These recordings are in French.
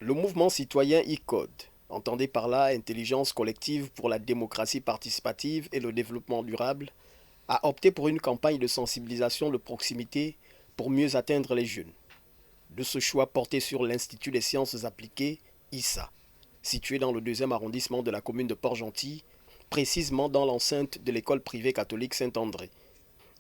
Le mouvement citoyen ICODE, entendez par là Intelligence collective pour la démocratie participative et le développement durable, a opté pour une campagne de sensibilisation de proximité pour mieux atteindre les jeunes. De ce choix porté sur l'Institut des sciences appliquées, ISA, situé dans le 2e arrondissement de la commune de Port-Gentil, précisément dans l'enceinte de l'école privée catholique Saint-André.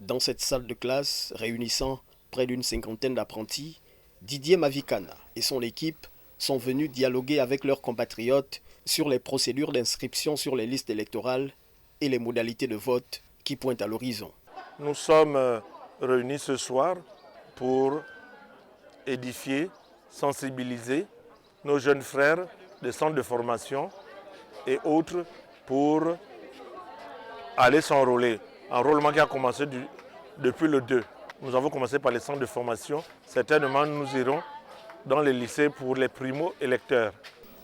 Dans cette salle de classe, réunissant près d'une cinquantaine d'apprentis, Didier Mavikana et son équipe sont venus dialoguer avec leurs compatriotes sur les procédures d'inscription sur les listes électorales et les modalités de vote qui pointent à l'horizon. Nous sommes réunis ce soir pour édifier, sensibiliser nos jeunes frères des centres de formation et autres pour aller s'enrôler. Un enrôlement qui a commencé depuis le 2. Nous avons commencé par les centres de formation. Certainement, nous irons dans les lycées pour les primo-électeurs.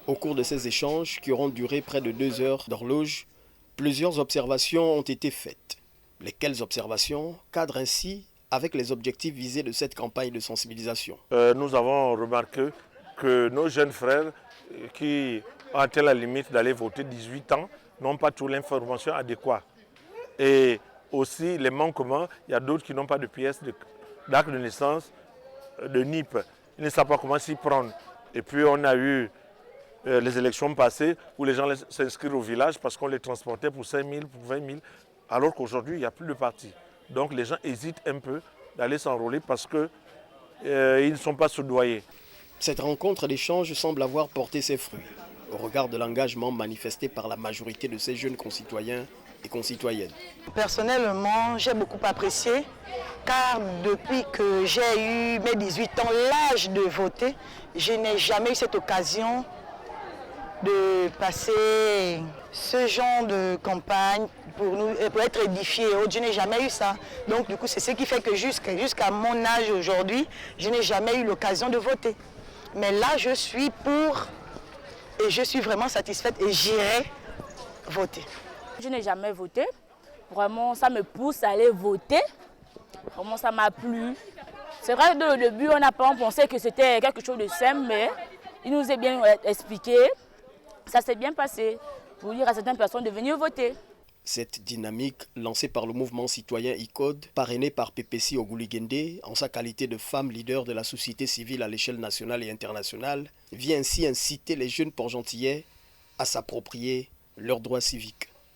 Au cours de ces échanges, qui auront duré près de 2 heures d'horloge, plusieurs observations ont été faites. Lesquelles observations cadrent ainsi avec les objectifs visés de cette campagne de sensibilisation. Nous avons remarqué que nos jeunes frères qui ont atteint la limite d'aller voter 18 ans n'ont pas toute l'information adéquate. Et aussi les manquements, il y a d'autres qui n'ont pas de pièces d'acte de naissance, de NIP. Ils ne savent pas comment s'y prendre. Et puis on a eu les élections passées où les gens s'inscrivent au village parce qu'on les transportait pour 5 000, pour 20 000, alors qu'aujourd'hui il n'y a plus de parti. Donc les gens hésitent un peu d'aller s'enrôler parce qu'ils ne sont pas soudoyés. Cette rencontre d'échange semble avoir porté ses fruits, au regard de l'engagement manifesté par la majorité de ces jeunes concitoyens et concitoyennes. Personnellement, j'ai beaucoup apprécié, car depuis que j'ai eu mes 18 ans, l'âge de voter, je n'ai jamais eu cette occasion de passer ce genre de campagne pour être édifié. Je n'ai jamais eu ça. Donc du coup, c'est ce qui fait que jusqu'à mon âge aujourd'hui, je n'ai jamais eu l'occasion de voter. Mais là, je suis pour et je suis vraiment satisfaite et j'irai voter. Je n'ai jamais voté. Vraiment, ça me pousse à aller voter. Vraiment, ça m'a plu. C'est vrai que au début, on pensait que c'était quelque chose de simple, mais il nous est bien expliqué. Ça s'est bien passé pour dire à certaines personnes de venir voter. Cette dynamique, lancée par le mouvement citoyen ICODE, parrainée par Pépessi Ogouligende, en sa qualité de femme leader de la société civile à l'échelle nationale et internationale, vient ainsi inciter les jeunes Port-Gentillais à s'approprier leurs droits civiques.